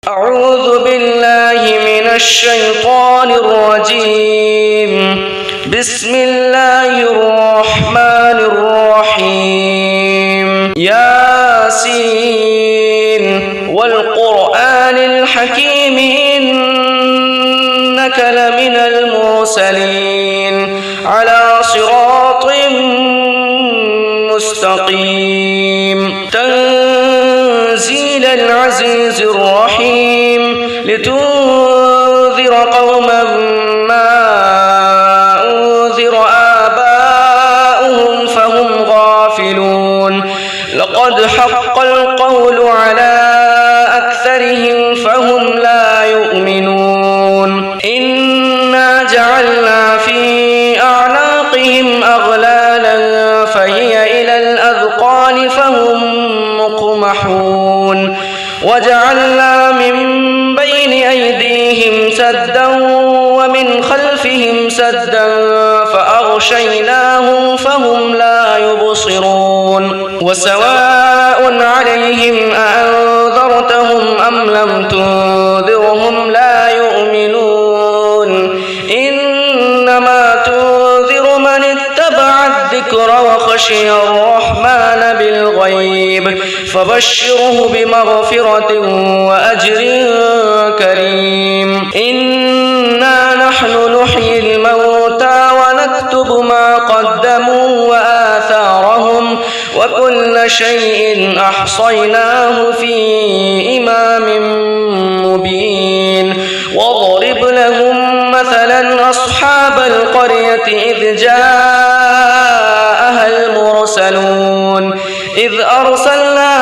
أعوذ بالله من الشيطان الرجيم. بسم الله الرحمن الرحيم. ياسين والقرآن الحكيم إنك لمن المرسلين على صراط مستقيم. تنزيل العزيز الرحيم لتنذر قوما ما أنذر آباؤهم فهم غافلون. لقد حق القول على أكثرهم فهم لا يؤمنون. إنا جعلنا في أعناقهم أغلالا فهي إلى الأذقان فهم مقمحون. وجعلنا من بين أيديهم سدا ومن خلفهم سدا فأغشيناهم فهم لا يبصرون. وسواء عليهم أأنذرتهم أم لم تنذرهم لا يؤمنون. إنما تنذر من اتبع الذكر وخشي الرحمن بالغيب فبشره بمغفرة وأجر كريم. إنا نحن نحيي الموتى ونكتب ما قدموا وآثارهم وكل شيء أحصيناه في إمام مبين. واضرب لهم مثلا أصحاب القرية إذ جاءها المرسلون إذ أرسلنا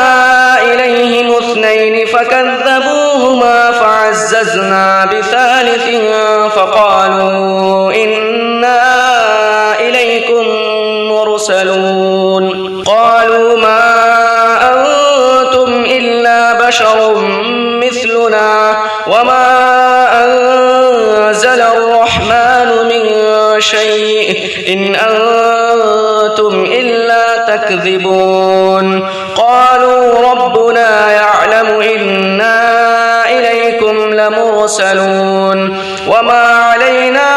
إليهم اثنين فكذبوهما فعززنا بثالث فقالوا إنا إليكم مرسلون. قالوا ما أنتم إلا بشر مثلنا وما أنزل الرحمن من شيء إن أنتم إلا تكذبون. قالوا ربنا يعلم إنا إليكم لمرسلون وما علينا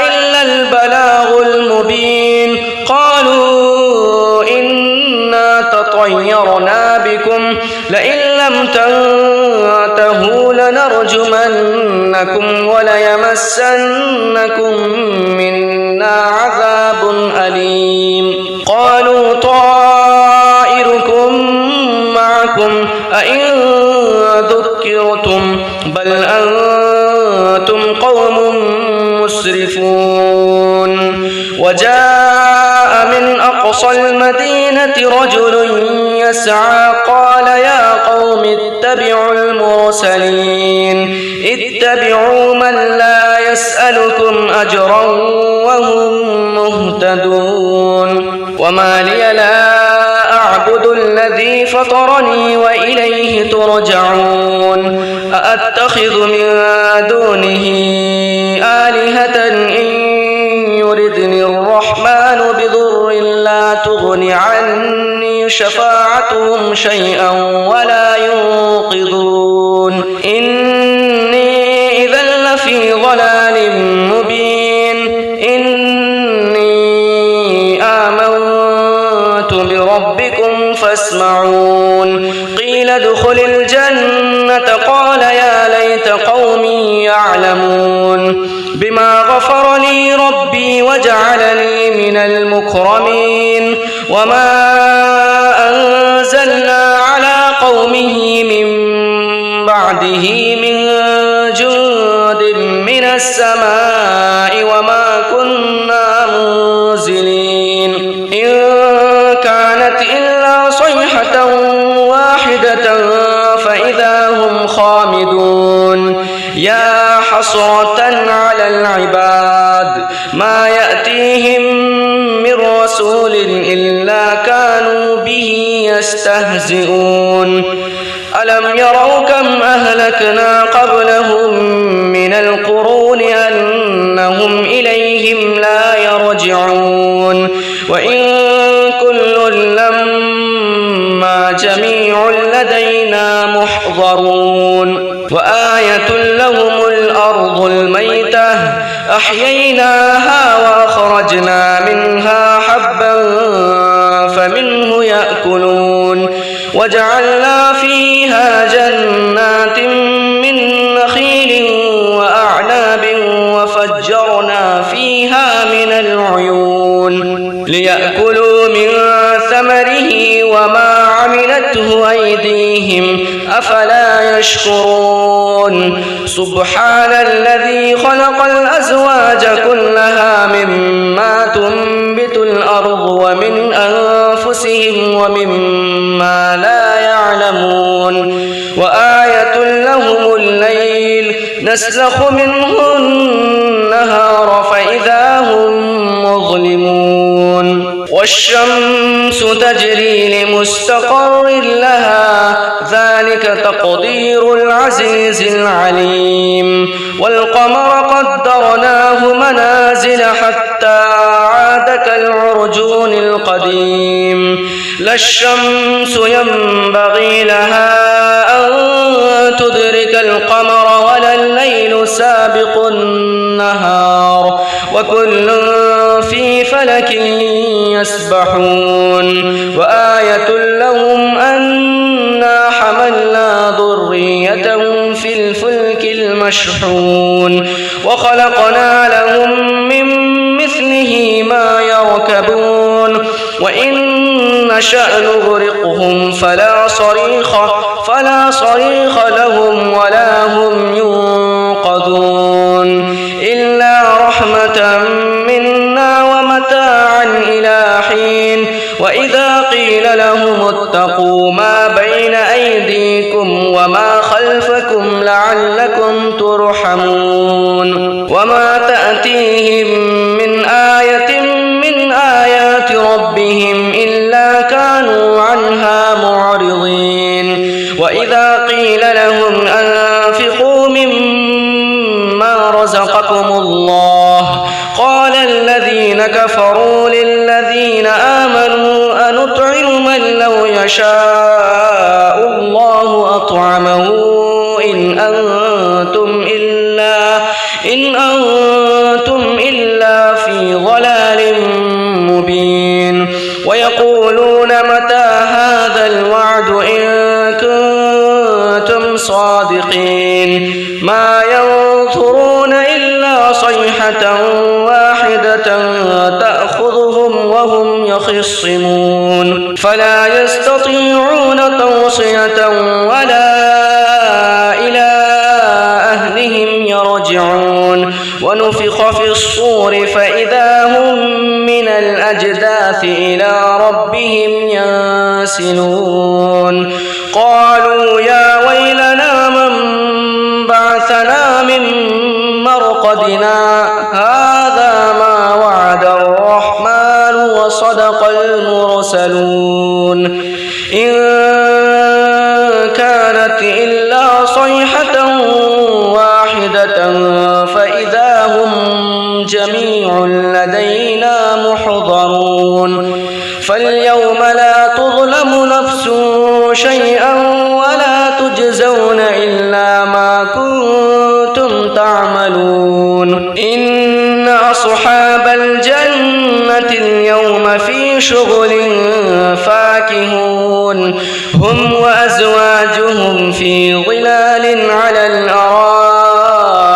إلا البلاغ المبين. قالوا إنا تطيرنا بكم لئن لم تنتهوا لنرجمنكم وليمسنكم منا عذاب أليم. قالوا طائركم معكم أئن ذكرتم بل أنتم قوم مسرفون. وجاء من أقصى المدينة رجل يسعى قال يا قوم اتبعوا المرسلين اتبعوا من لا يسألكم أجرا وهم مهتدون. وما لي لا أعبد الذي فطرني وإليه ترجعون. أأتخذ من دونه آلهة إن يردني الرحمن بضر لا تغن عني شفاعتهم شيئا ولا ينقذون. إني إذا لفي ضلال مبين. إني آمنت بربكم فاسمعون. قيل ادخل الجنة قال يا ليت قومي يعلمون بما غفر لي ربي وجعلني من المكرمين. وما أنزلنا على قومه من بعده من جند من السماء وما كنا منزلين. إن كانت إلا صيحة واحدة فإذا هم خامدون. يا حسرة على العباد ما يأتيهم من رسول إلا كانوا به يستهزئون. ألم يروا كم أهلكنا قبلهم من القرون أنهم إليهم لا يرجعون. وإن كل لما جميع لدينا محضرون. وآية لهم الأرض الميتة أحييناها وأخرجنا منها حبا فمنه يأكلون وجعلنا فيها جنات من نخيل وأعناب وفجرنا فيها من العيون ليأكلوا من ثمره وما عملته أيديهم أفلا يشكرون سبحان الذي خلق الأزواج كلها مما تنبت الأرض ومن أنفسهم ومما لا يعلمون وآية لهم الليل نسلخ منه النهار فإذا هم مظلمون والشمس تجري لمستقر لها ذلك تقدير العزيز العليم والقمر قدرناه منازل حتى عاد كالعرجون القديم لا الشمس ينبغي لها أن تدرك القمر ولا الليل سابق النهار وكل في فلك يسبحون وآية لهم أنا حملنا ذريتهم في الفلك المشحون وخلقنا لهم من مثله ما يركبون وإن نشأ نغرقهم فلا صريخ لهم ولا هم ينقذون إلا رحمة منا ومتاعا إلى حين وإذا قيل لهم اتقوا ما بين أيديكم وما خلفكم لعلكم ترحمون وما تأتيهم من آية من آيات ربهم إلا كانوا عنها معرضين وإذا قيل لهم أنفقوا مما رزقكم الله قال الذين كفروا للذين آمنوا أنطعم من لو يشاء الله أطعمه إن أنتم إلا في ضلال مبين ويقولون متى هذا الوعد إن كنتم صادقين ما ينظرون إلا صيحة واحدة تأخذهم وهم يخصمون فلا يستطيعون توصية ولا إلى أهلهم يرجعون ونفخ في الصور فإذا هم من الأجداث إلى ربهم ينسلون قالوا يا ويلنا من بعثنا من مرقدنا هذا ما وعد الرحمن وصدق المرسلون إن كانت إلا صيحة واحدة فإذا هم جميع لدينا محضرون فاليوم لا تظلم نفس شيئا ولا تجزون إلا ما كنتم تعملون إن أصحاب الجنة اليوم في شغل فاكهون هم وأزواجهم في ظلال على الأرائك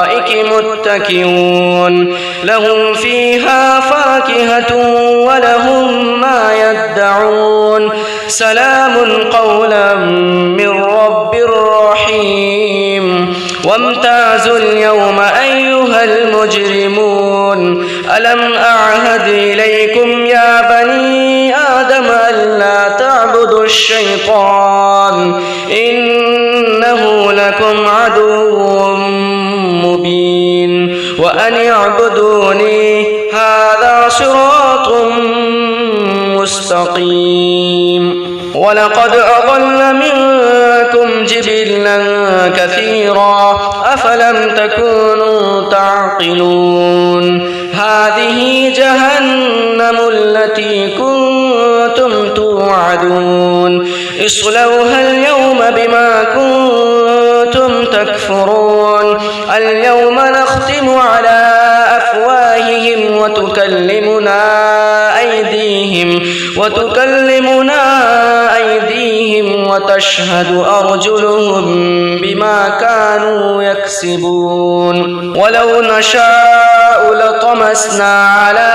متكئون لهم فيها فاكهة ولهم ما يدعون سلام قولا من رب رحيم وامتازوا اليوم أيها المجرمون ألم أعهد إليكم يا بني آدم ألا تعبدوا الشيطان إنه لكم عدو مبين وأن اعبدوني هذا صراط مستقيم ولقد أضل منكم جبلا كثيرا أفلم تكونوا تعقلون هذه جهنم التي كنتم توعدون اصلوها اليوم بما كنتم كنتم تكفرون اليوم نختم على أفواههم وتكلمنا أيديهم وتشهد أرجلهم بما كانوا يكسبون ولو نشاء لطمسنا على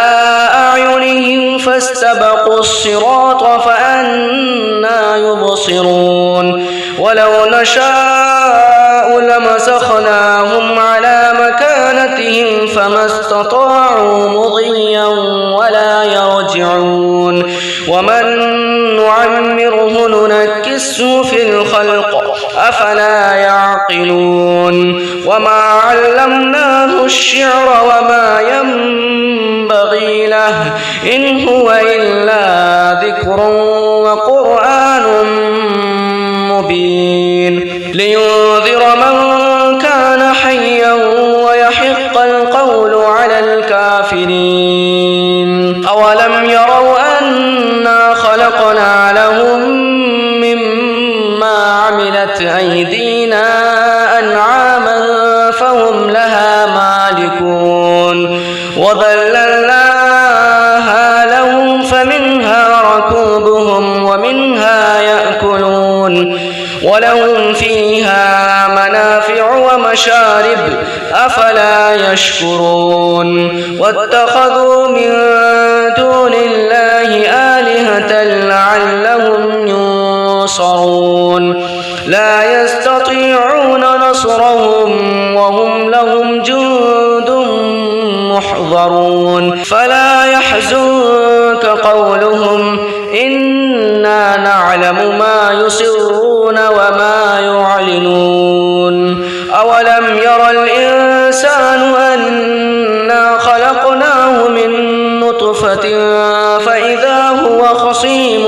أعينهم فاستبقوا الصراط فأنى يبصرون ولو نشاء لمسخناهم على مكانتهم فما استطاعوا مضيا ولا يرجعون ومن نعمره ننكسه في الخلق أفلا يعقلون وما علمناه الشعر وما ينبغي له إن هو إلا ذكر وقرآن مبين لينذر من كان حيا ويحق القول على الكافرين أولم يروا أنا خلقنا لهم مما عملت أيدينا أنعاما فهم لها مالكون وذللناها لهم فمنها ركوبهم ومنها يأكلون ولهم فيها منافع ومشارب أفلا يشكرون واتخذوا من دون الله آلهة لعلهم ينصرون لا يستطيعون نصرهم وهم لهم جند محضرون فلا يحزنك قولهم إنا نعلم ما يسرون وما يعلنون أولم ير الإنسان أنا خلقناه من نطفة فإذا هو خصيم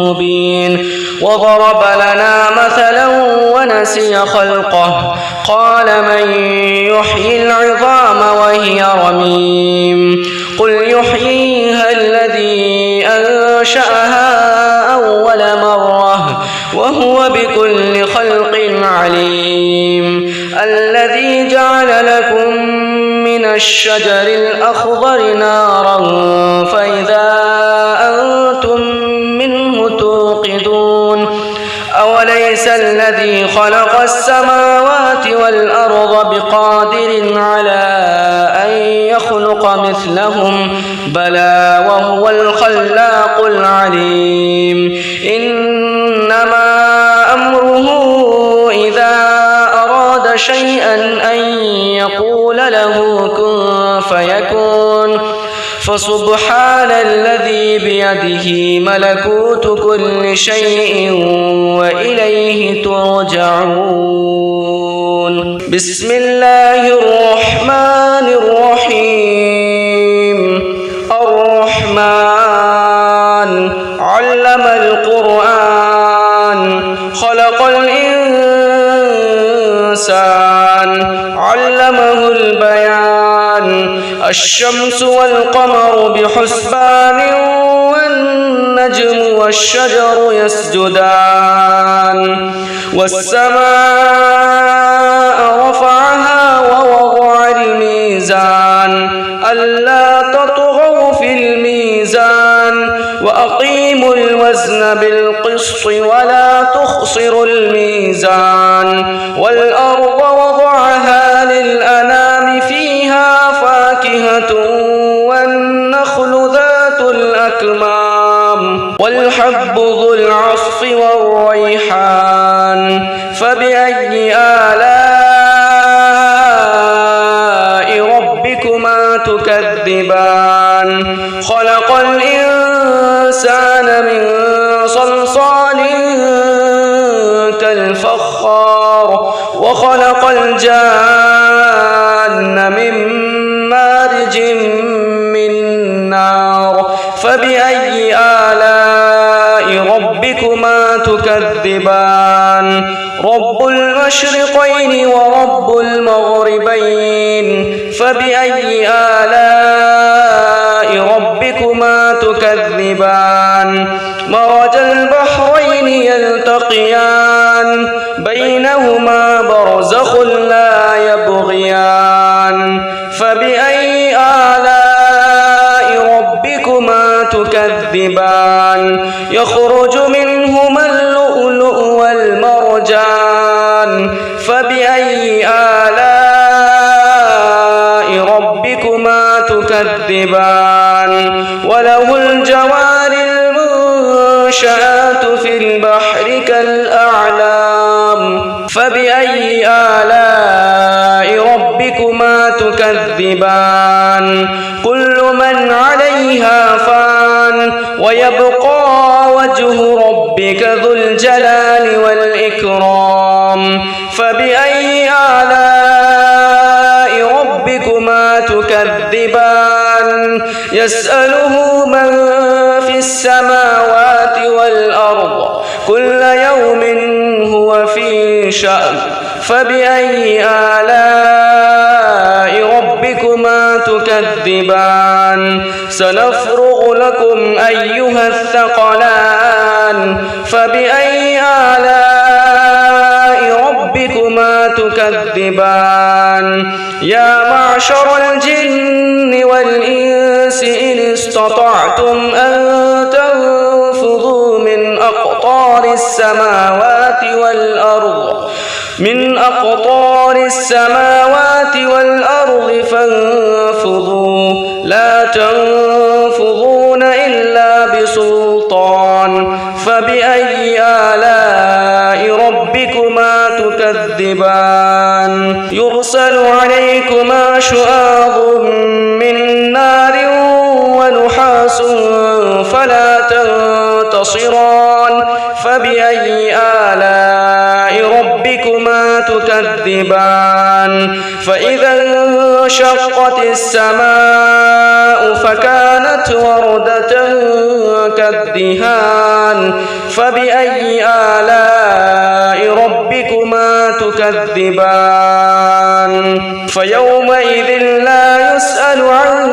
مبين وضرب لنا مثلا ونسي خلقه قال من يحيي العظام وهي رميم قل يحييها الذي أنشأها أول مرة وهو بكل خلق عليم الذي جعل لكم من الشجر الأخضر نارا فإذا أنتم منه توقدون أوليس الذي خلق السماوات والأرض بقادر على أن يخلق مثلهم بلى وهو الخلاق العليم إنما أمره إذا أراد شيئا أن يقول له كن فيكون فسبحان الذي بيده ملكوت كل شيء وإليه ترجعون بسم الله الرحمن الرحيم الرحمن علم القرآن خلق الإنسان علمه البيان الشمس والقمر بحسبان والنجم والشجر يسجدان والسماء رفعها ووضع الميزان ألا تطغوا في الميزان وأقيموا الوزن بالقسط ولا تخسروا الميزان والأرض وضعها للأنام فيها فاكهة والنخل ذات الأكمام والحب ذو العصف والريحان فبأي آلاء ربكما تكذبان خلق الإنسان من صلصال كالفخار وخلق الجان من مارج من نار فبأي آلاء ربكما تكذبان رب المشرقين ورب المغربين فبأي آلاء ربكما تكذبان مرج البحرين يلتقيان بينهما تكذبان وله الجوار المنشآت في البحر كالأعلام فبأي آلاء ربكما تكذبان كل من عليها فان ويبقى وجه ربك ذو الجلال والإكرام فبأي آلاء ربكما تكذبان يسأله من في السماوات والأرض كل يوم هو في شأن فبأي آلاء ربكما تكذبان سنفرغ لكم أيها الثقلان فبأي آلاء ربكما تكذبان يا معشر الجن والإنس إن استطعتم أن تنفذوا من أقطار السماوات والأرض فانفذوا لا تنفذون إلا بسلطان فبأي آلاء ربكما تكذبان يرسل عليكما شواظ من نار ونحاس فلا تنتصران فبأي آلاء ربكما تكذبان فإذا انشقت السماء فكانت وردة كالدهان فبأي آلاء ربكما تكذبان فيومئذ لا يسأل عن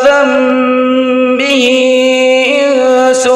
ذنبه إنس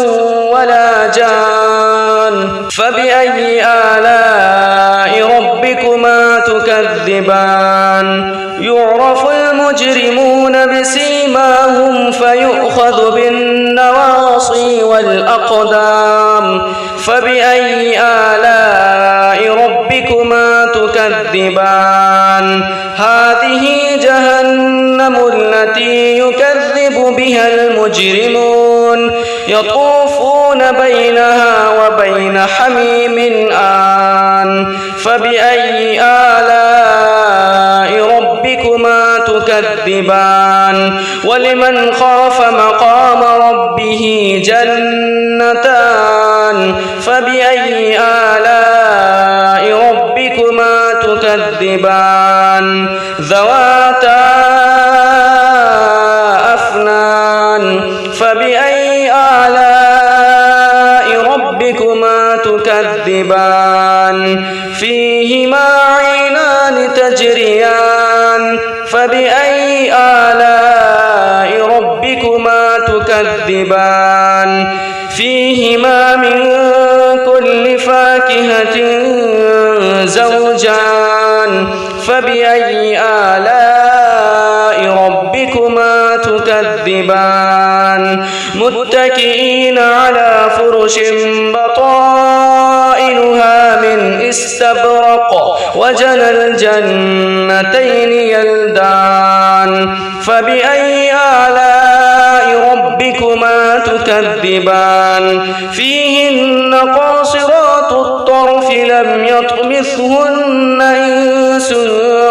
ولا جان فبأي آلاء ربكما تكذبان يعرف المجرمون بسيماهم فيؤخذ بالنواصي والأقدام فبأي آلاء ربكما تكذبان هذه جهنم التي يكذب بها المجرمون يطوفون بينها وبين حميم آن فبأي آلاء ربكما تكذبان ولمن خاف مقام ربه جنتان فبأي آلاء ربكما تكذبان ذواتا أفنان فبأي آلاء ربكما تكذبان فيهما عينان تجريان فبأي آلاء ربكما تكذبان فيهما من كل فاكهة زوجان فبأي آلاء ربكما تكذبان متكئين على فرش بطائنها من استبرق وجنى الجنتين يلدان فبأي آلاء ربكما تكذبان فيهن قاصرات الطرف لم يطمثهن إنس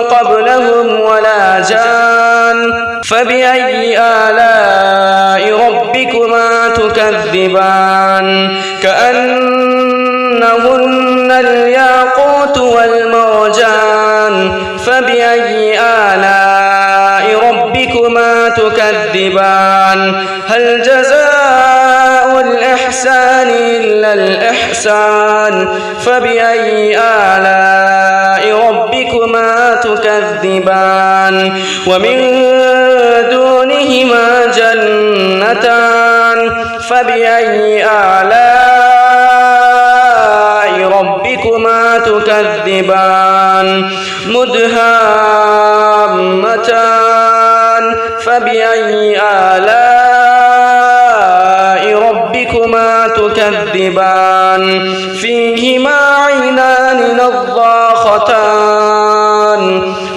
قبلهم ولا جان فبأي آلاء ربكما تكذبان كأنهن الياقوت والمرجان فبأي آلاء ربكما تكذبان هل جزاء الإحسان إلا الإحسان فبأي آلاء ربكما تكذبان ومن دونهما جنتان فبأي آلاء ربكما تكذبان مدهامتان فبأي آلاء ربكما تكذبان فيهما عينان نضاختان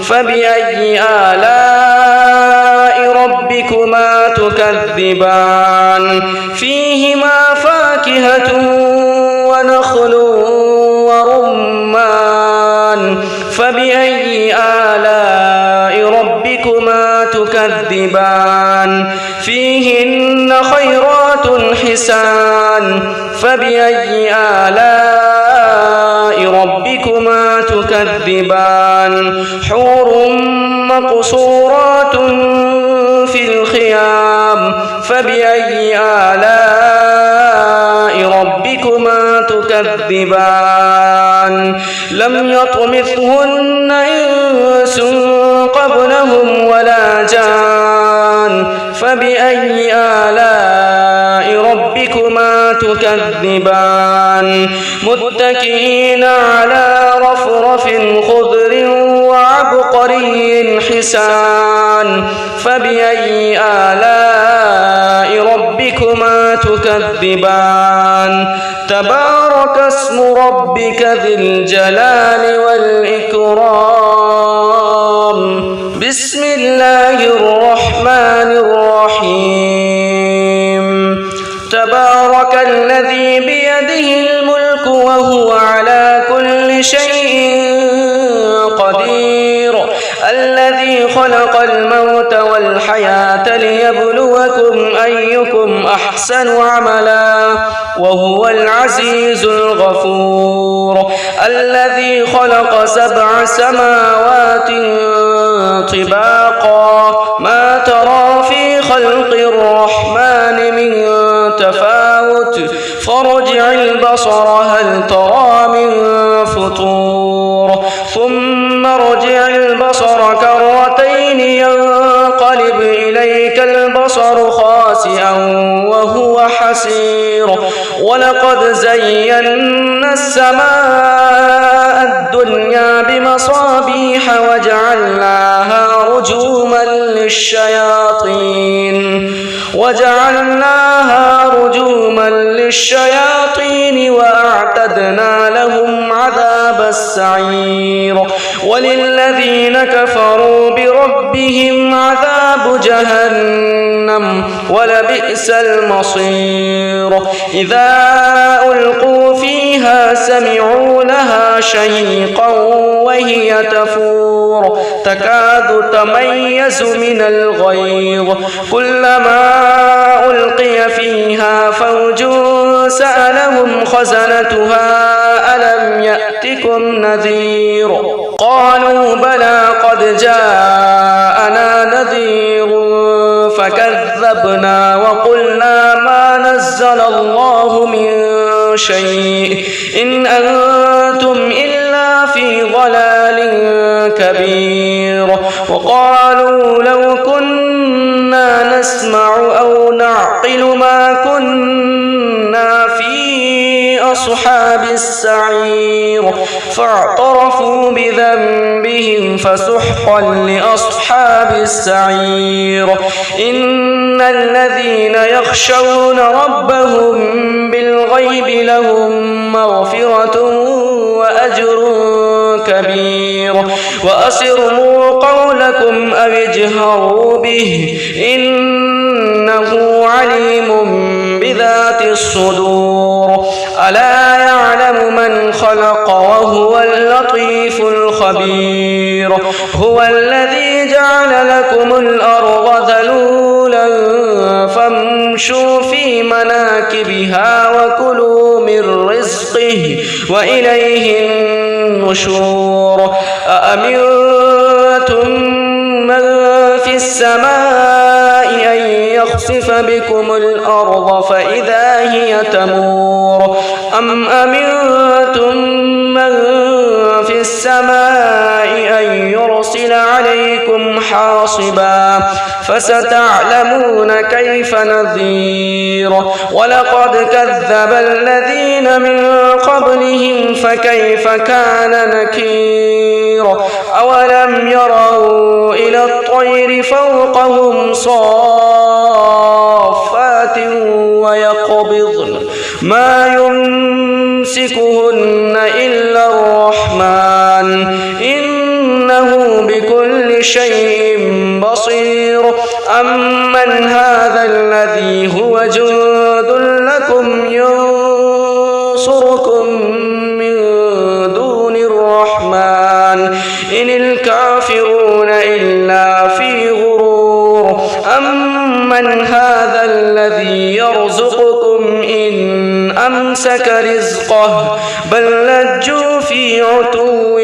فبأي آلاء ربكما تكذبان فيهما فاكهة ونخل ورمان فبأي آلاء ربكما تكذبان فيهن خيرات حسان فبأي آلاء ربكما تكذبان حور مقصورات في الخيام فبأي آلاء ربكما تكذبان لم يطمثهن إنس قبلهم ولا جان فبأي آلاء ربكما تكذبان متكئين على رفرف خضر وعبقري حسان فبأي آلاء ربكما تكذبان تبارك اسم ربك ذي الجلال والإكرام بسم الله الرحمن الرحيم تبارك الذي بيده الملك وهو على كل شيء قدير الذي خلق الموت والحياة ليبلوكم أيكم أحسن عملا وهو العزيز الغفور الذي خلق 7 سماوات طباقا ما ترى في خلق الرحمن من تفاوت فارجع البصر هل ترى من فطور ثم ارجع البصر كرتين ينقلب إليك البصر خاسئا وهو حسير ولقد زينا السماء الدنيا بمصابيح وجعلناها رجوما للشياطين وأعتدنا لهم عذاب السعير وللذين كفروا بربهم عذاب جهنم ولبئس المصير إذا ألقوا فيها سمعوا لها شهيقا وهي تفور تكاد تميز من الغيظ كلما ألقي فيها فوج سألهم خزنتها ألم يأتكم نذير قالوا بلى قد جاءنا نذير فكذبنا وقلنا ما نزل الله من شيء إن أنتم إلا في ضلال كبير وقالوا لو كنا نسمع أو نعقل ما كنا في أصحاب السعير فاعترفوا بذنبهم فسحقا لأصحاب السعير إن الذين يخشون ربهم بالغيب لهم مغفرة وأجر كبير وأسروا قولكم أو اجهروا به إنه عليم بذات الصدور ألا يعلم من خلق وهو اللطيف الخبير هو الذي جعل لكم الأرض ذلولا فامشوا في مناكبها وكلوا من رزقه وإليه النشور أأمنتم من في السماء أن يخسف بكم الأرض فإذا هي تمور أم أمنتم من في السماء أن يرسل عليكم حاصبا فستعلمون كيف نذير ولقد كذب الذين من قبلهم فكيف كان نكير أولم يروا إلى الطير فوقهم صافات ويقبضن ما يمسكهن إلا الرحمن بكل شيء بصير أمن هذا الذي هو جند لكم ينصركم من دون الرحمن إن الكافرون إلا في غرور أمن هذا الذي يرزقكم إن أمسك رزقه بل لجوا في عتو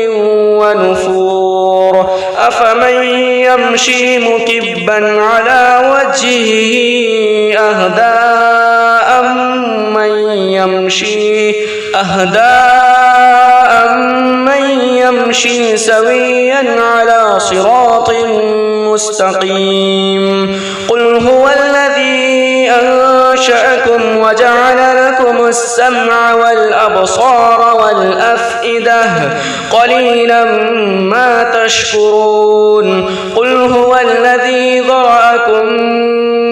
ونفور أفمن يمشي مكبا على وجهه أهدى أمن يمشي سويا على صراط مستقيم قل هو الذي أنشأكم وجعل لكم السمع والأبصار والأفئدة قليلا ما تشكرون قل هو الذي ذرأكم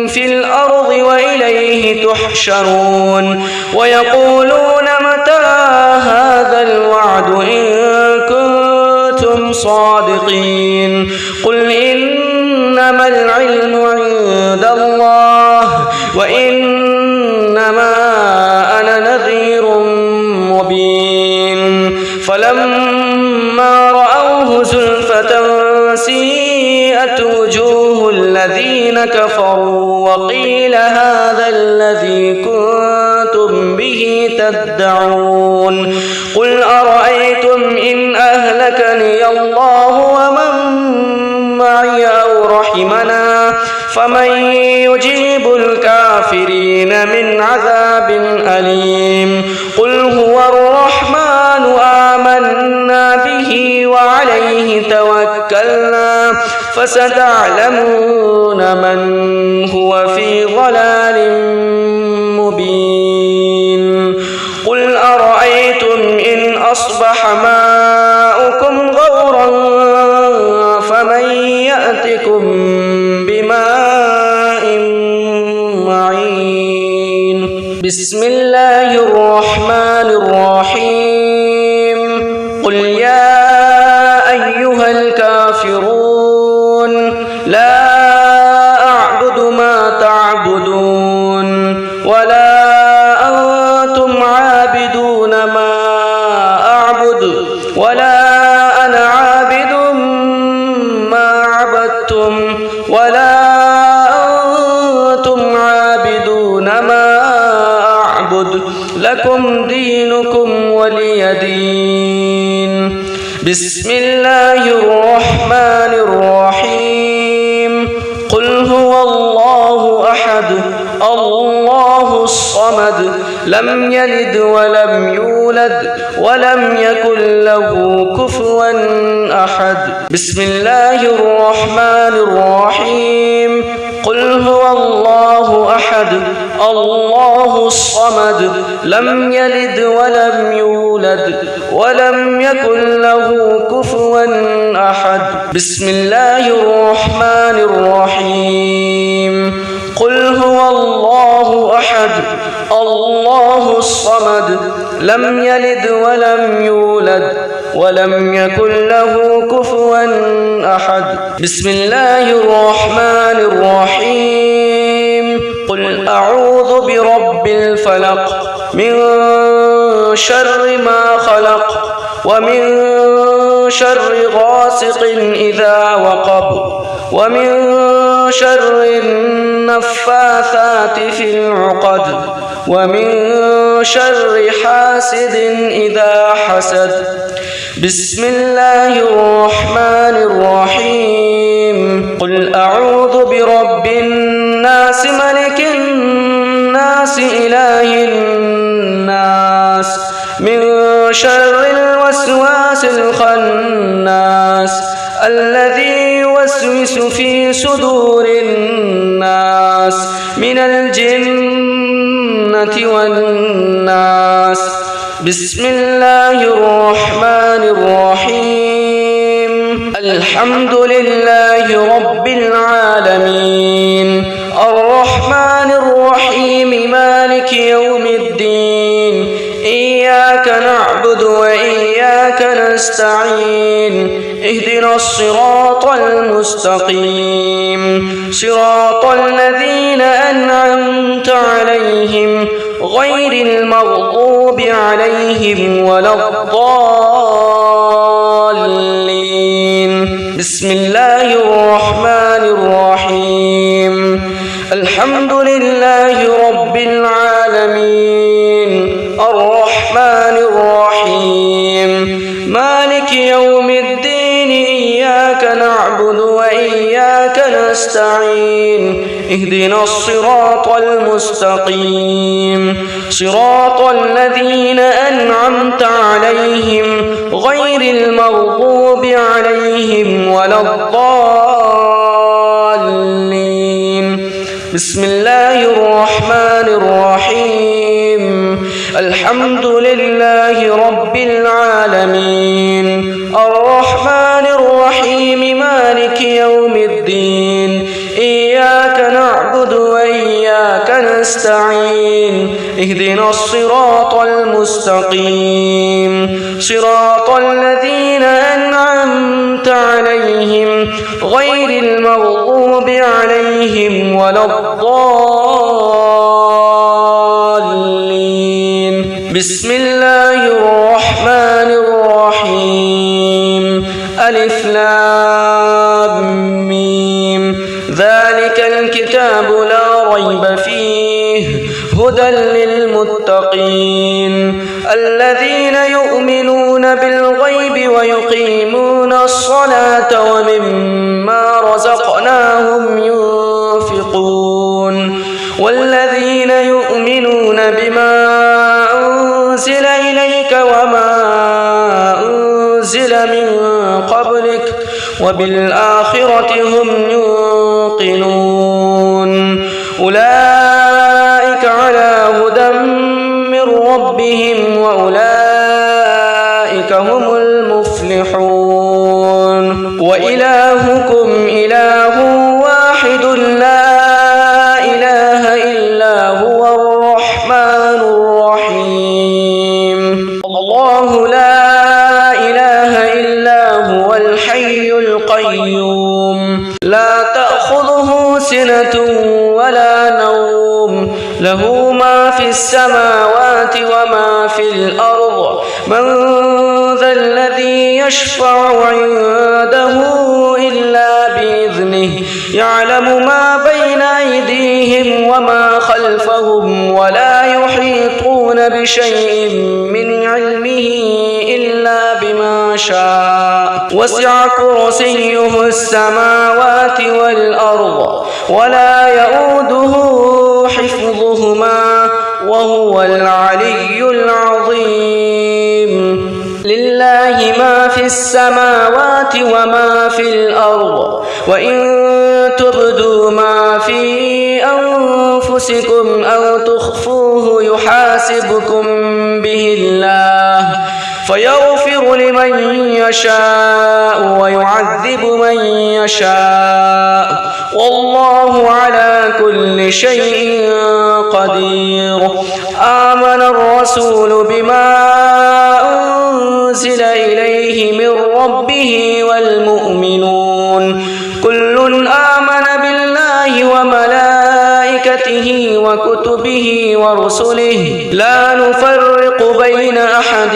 في الأرض وإليه تحشرون ويقولون متى هذا الوعد إن كنتم صادقين قل إنما العلم عند الله وإنما أنا نذير مبين فلما رأوه زلفة سيئت وجوه الذين كفروا وقيل هذا الذي كنتم به تدعون قل أرأيتم إن أهلكني الله ومن معي أو رحمنا فمن يجيب الكافرين من عذاب أليم قل هو الرحمن آمنا به وعليه توكلنا فستعلمون من هو في ضلال مبين قل أرأيتم إن أصبح ماؤكم غورا فمن يأتكم بماء معين بسم الله الرحمن الرحيم قل يا أيها الكافرون لا أعبد ما تعبدون ولا أنتم عابدون ما أعبد ولا أنا عابد ما عبدتم ولا أنتم عابدون ما أعبد لكم دينكم ولي دين بسم الله الرحمن الرحيم قل هو الله أحد الله الصمد لم يلد ولم يولد ولم يكن له كفوا أحد بسم الله الرحمن الرحيم قل هو الله أحد الله الصمد لم يلد ولم يولد ولم يكن له كفوا أحد بسم الله الرحمن الرحيم قل هو الله أحد الله الصمد لم يلد ولم يولد ولم يكن له كفوا أحد بسم الله الرحمن الرحيم قل أعوذ برب الفلق من شر ما خلق ومن شر غاسق إذا وقب ومن شر النفاثات في العقد ومن شر حاسد إذا حسد بسم الله الرحمن الرحيم قل أعوذ برب الناس ملك الناس إله الناس من شر الوسواس الخناس الذي يوسوس في صدور الناس من الجنة والناس بسم الله الرحمن الرحيم الحمد لله رب العالمين الرحمن الرحيم مالك يوم الدين إياك نعبد وإياك نستعين اهدنا الصراط المستقيم صراط الذين أنعمت عليهم غير المغضوب عليهم ولا الضالين. بسم الله الرحمن الرحيم. الحمد لله رب العالمين الرحمن الرحيم مالك يوم الدين إياك نعبد وإياك نستعين اهدنا الصراط المستقيم صراط الذين أنعمت عليهم غير المغضوب عليهم ولا الضالين. بسم الله الرحمن الرحيم. الحمد لله رب العالمين الرحمن الرحيم مالك يوم الدين إياك نعبد وإياك نستعين اهدنا الصراط المستقيم صراط الذين أنعمت عليهم غير المغضوب عليهم ولا الضالين. بسم الله الرحمن الرحيم. ألف لام ميم. ذلك الكتاب لا ريب فيه هدى للمتقين الذين يؤمنون بالغيب ويقيمون الصلاة ومما رزقناهم ينفقون والذين يؤمنون بما أنزل إليك وما أنزل من قبلك وبالآخرة هم يوقنون أولئك على هدى من ربهم وأولئك هم المفلحون. وإلهكم إله واحد لا إله إلا هو الرحمن الرحيم. الله لا إله إلا هو الحي القيوم لا تأخذه سنة ولا نوم له ما في السماوات وما في الأرض من ذا الذي يشفع عنده إلا بإذنه يعلم ما بين أيديهم وما خلفهم ولا يحيطون بشيء من علمه إلا بما شاء وسع كرسيه السماوات والأرض ولا يؤوده حفظهما وهو العلي العظيم. لله ما في السماوات وما في الأرض وإن تبدوا ما في أنفسكم أو تخفوه يحاسبكم به الله فيغفر لمن يشاء ويعذب من يشاء والله على كل شيء قدير. آمن الرسول بما أنزل إليه من ربه والمؤمنون كل آمن بالله وملائكته وكتبه ورسله لا نفرق بين أحد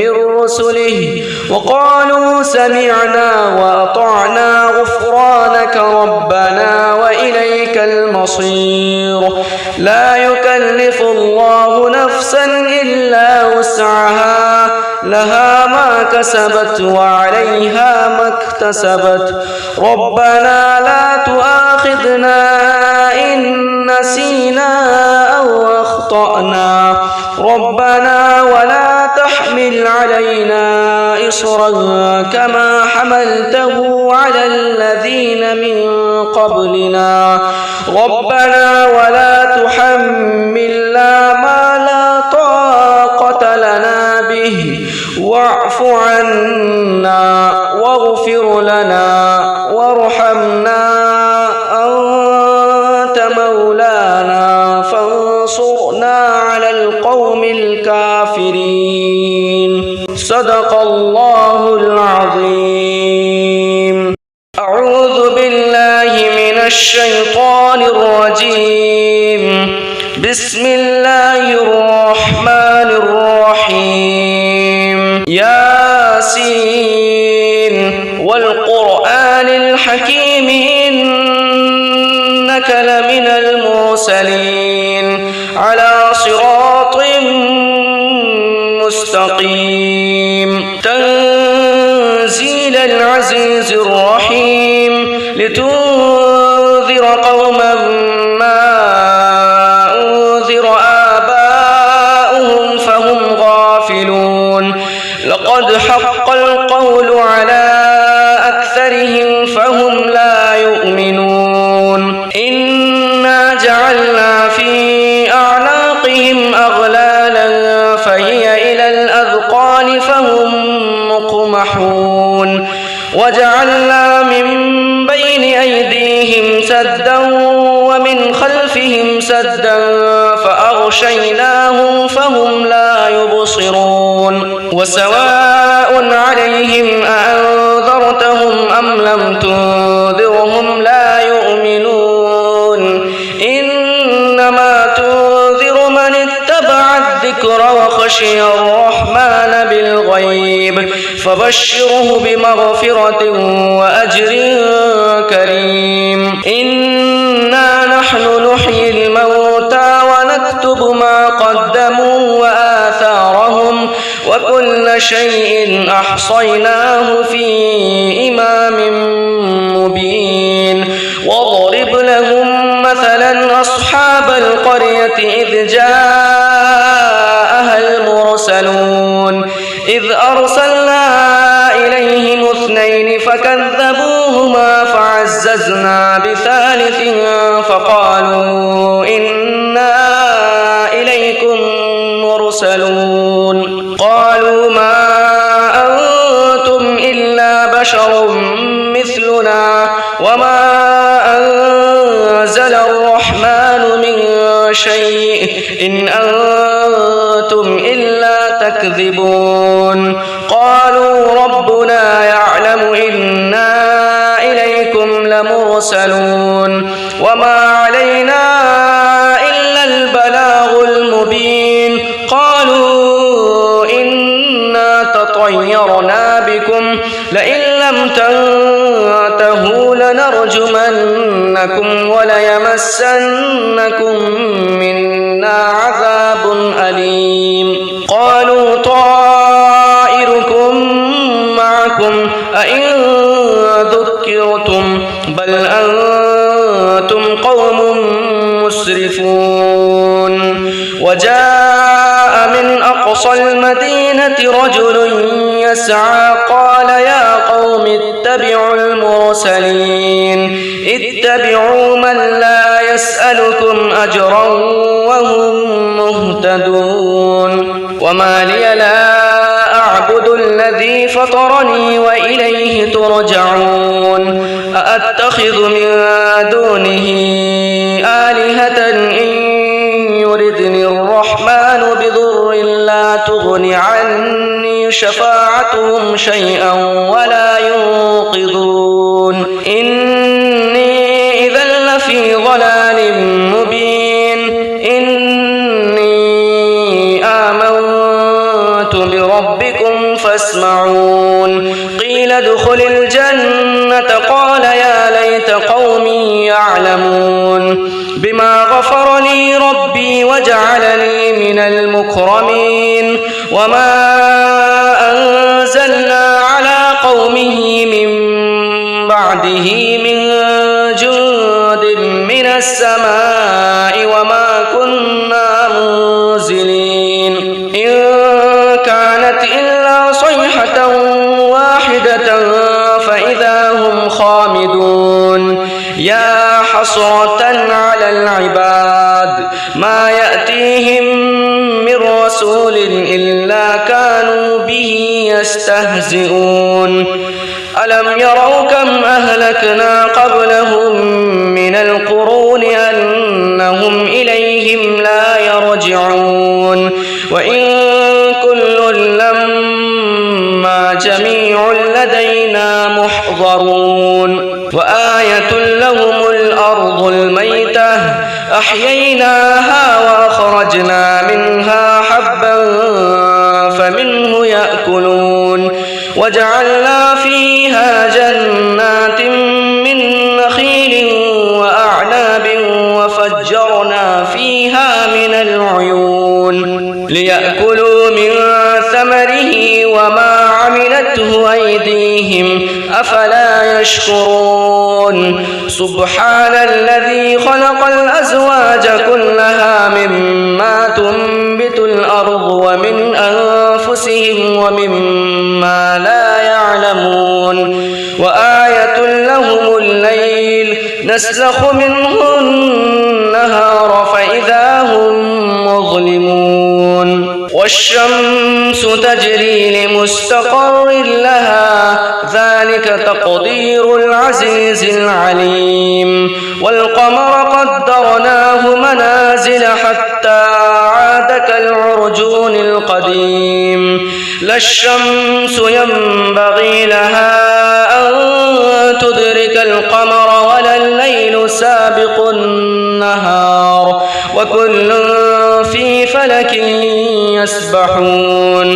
من رسله وقالوا سمعنا وأطعنا غفرانك ربنا وإليك المصير. لا يكلف الله نفسا إلا وسعها لها ما كسبت وعليها ما اكتسبت ربنا لا تؤاخذنا إن نسينا أو أخطأنا ربنا ولا تحمل علينا إصرا كما حملته على الذين من قبلنا ربنا ولا تحملنا ما لا طاقة لنا به واعف عنا واغفر لنا وارحمنا أنت مولانا فانصرنا على القوم الكافرين. صدق الله العظيم. الشيطان الرجيم. بسم الله الرحمن الرحيم. ياسين والقرآن الحكيم إنك لمن المرسلين على صراط مستقيم. تنزيل العزيز الرحيم لتنذر قوما ما أنذر آباؤهم فهم غافلون. لقد حق القول على أكثرهم فهم لا يؤمنون. إنا جعلنا في أعناقهم أغلالا فهي إلى الأذقان فهم مقمحون. وجعلنا من بين أيديهم سدا ومن خلفهم سدا فأغشيناهم فهم لا يبصرون. وسواء عليهم أأنذرتهم أم لم تنذرهم لا يؤمنون. إنما تنذر من اتبع الذكر وخشي الرحمن بالغيب فبشره بمغفرة وأجر كريم. إنا نحن نحيي الموتى ونكتب ما قدموا وآثارهم وكل شيء أحصيناه في إمام مبين. واضرب لهم مثلا أصحاب القرية إذ جاءها المرسلون إذ أرسلنا إليهم اثنين فكذبوهما فعززنا بثالث فقالوا إنا إليكم مرسلون. قالوا ما أنتم إلا بشر مثلنا وما أنزل الرحمن من شيء إن أنتم إلا تكذبون. قالوا ربنا يعلم إنا إليكم لمرسلون وما علينا إلا البلاغ المبين. قالوا إنا تطيرنا بكم لئن لم تنتهوا لنرجمنكم وليمسنكم منا عذاب أليم. قالوا طائركم معكم أئن ذكرتم بل أنتم قوم مسرفون. وجاء من أقصى المدينة رجل يسعى قال يا قوم اتبعوا المرسلين اتبعوا من لا يسألكم أجرا وهم مهتدون. وما لي لا أعبد الذي فطرني وإليه ترجعون. أأتخذ من دونه آلهة إن يردني الرحمن بضر لا تغن عني شفاعتهم شيئا ولا ينقذون. إني إذا لفي ضلال مبين. إني آمنت بربكم فاسمعون. قيل ادخل الجنة قال يا ليت قومي يعلمون. بما غفر لي ربي وجعلني من المكرمين. وما أنزلنا على قومه من بعده من جند من السماء وما كنا منزلين. إن كانت إلا صيحة واحدة فإذا هم خامدون. يا حسرة على العباد ما يأتيهم من رسول إلا كانوا به يستهزئون. ألم يروا كم أهلكنا قبلهم من القرون أنهم إليهم لا يرجعون. وإن كل لما جميع لدينا محضرون. وآية لهم الأرض الميتة أحييناها وأخرجنا منها حبا فمنه يأكلون وجعلنا فيها جنات من نخيل وأعناب وفجرنا فيها من العيون ليأكلوا من ثمره وما عملته أيديهم أفلا يشكرون سبحان الذي خلق الأزواج كلها مما تنبت الأرض ومن أنفسهم ومما لا يعلمون وآية لهم الليل نسلخ منه النهار فإذا هم مظلمون والشمس تجري لمستقر لها ذلك تقدير العزيز العليم والقمر قدرناه منازل حتى عاد كالعرجون القديم لا الشمس ينبغي لها أن تدرك القمر ولا الليل سابق النهار وكل في فلك يسبحون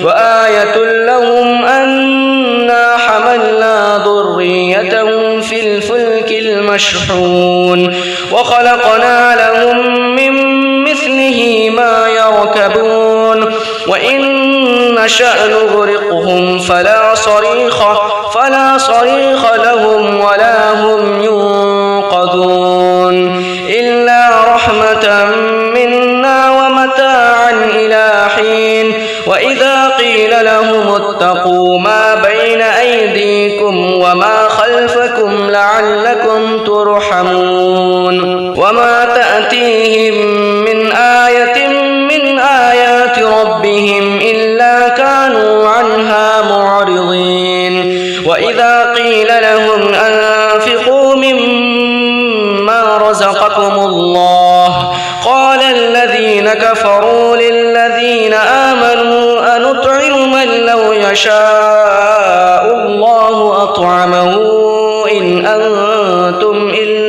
وآية لهم أنا حملنا ذريتهم في الفلك المشحون وخلقنا لهم من مثله ما يركبون وإن نشأ نغرقهم فلا صريخ لهم ولا هم ينقذون إلا رحمة منا ومتاعا إلى حين وإذا قيل لهم اتقوا ما بين أيديكم وما خلفكم لعلكم ترحمون وما تأتيهم من آية من آيات ربهم إلا كانوا عنها معرضين وإذا قيل لهم أنفقوا مما رزقكم الله قال الذين كفروا للذين آمنوا أنطعم من لو يشاء الله أطعمه إن أنتم إلا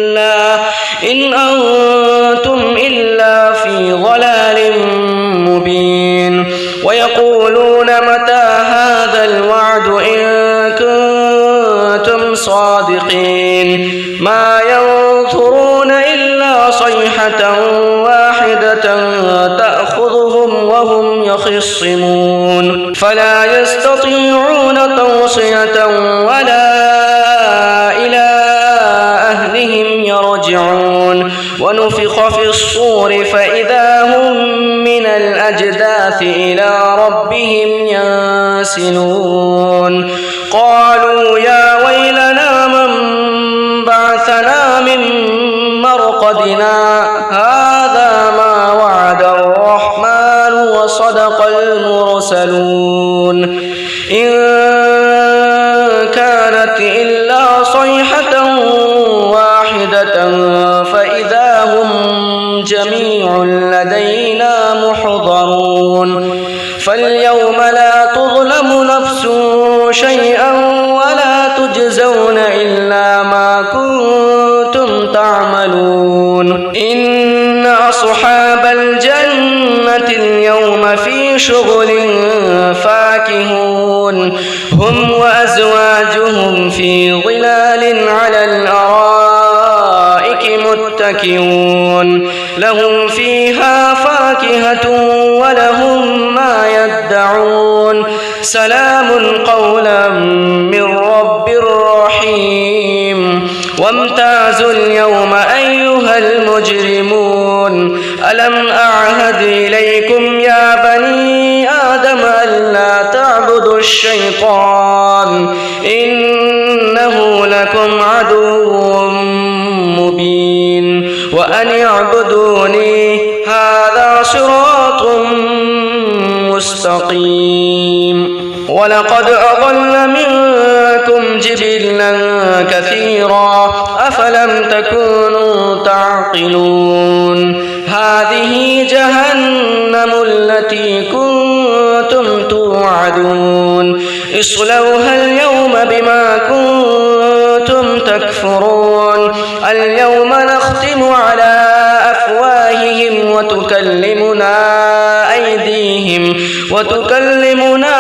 في ضلال مبين ويقولون متى هذا الوعد إن كنتم صادقين ما ينظرون إلا صيحة واحدة تأخذهم وهم يخصمون فلا يستطيعون توصية ولا إلى أهلهم يرجعون ونفخ في الصور فإذا هم من الأجداث إلى ربهم ينسلون قالوا يا ويلنا من بعثنا من مرقدنا هذا ما وعد الرحمن وصدق المرسلون إن كانت إلا صيحة واحدة فإذا هم جميع لدينا محضرون فاليوم لا تظلم نفس شيئا ولا تجزون إلا ما كنتم تعملون إن أصحاب الجنة اليوم في شغل فاكهون هم وأزواجهم في ظلال على الأرائك متكئون لهم فيها فاكهة ولهم ما يدعون سلام قولا من رب رحيم وامتازوا اليوم أيها المجرمون ألم أعهد إليكم يا بني آدم ألا تعبدوا الشيطان إنه لكم عدو مبين وأن اعبدوني هذا صراط مستقيم ولقد أضل منكم جبلا كثيرا أفلم تكونوا تعقلون هذه جهنم التي كنتم توعدون اصلوها اليوم بما كنتم تكفرون اليوم نختم على أفواههم وتكلمنا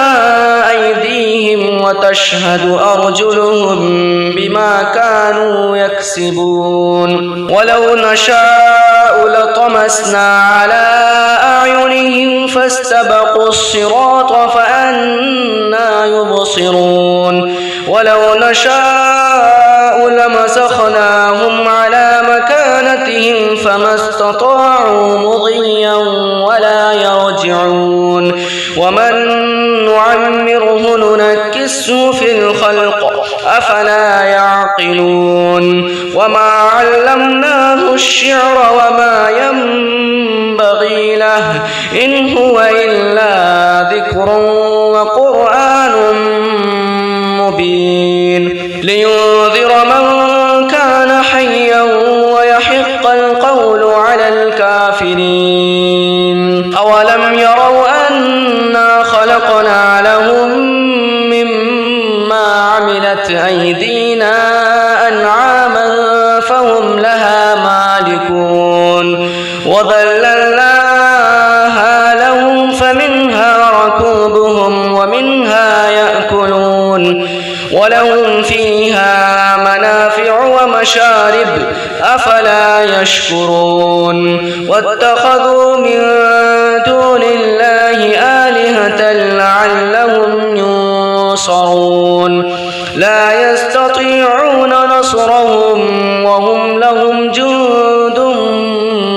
أيديهم وتشهد أرجلهم بما كانوا يكسبون ولو نشاء لطمسنا على أعينهم فاستبقوا الصراط فأنى يبصرون ولو نشاء لمسخناهم على مكانتهم فما استطاعوا مضيا ولا يرجعون ومن نعمره ننكسه في الخلق أفلا يعقلون وما علمناه الشعر وما ينبغي له إن هو إلا ذكر وقرآن مبين لينذر من كان حيا ويحق القول على الكافرين أولم يروا أنا خلقنا لهم مما عملت أيدينا أنعاما فهم لها مالكون وذللناها لهم فمنها ركوبهم ومنها يأكلون ولهم فيها منافع ومشارب أفلا يشكرون واتخذوا من دون الله آلهة لعلهم ينصرون لا يستطيعون نصرهم وهم لهم جند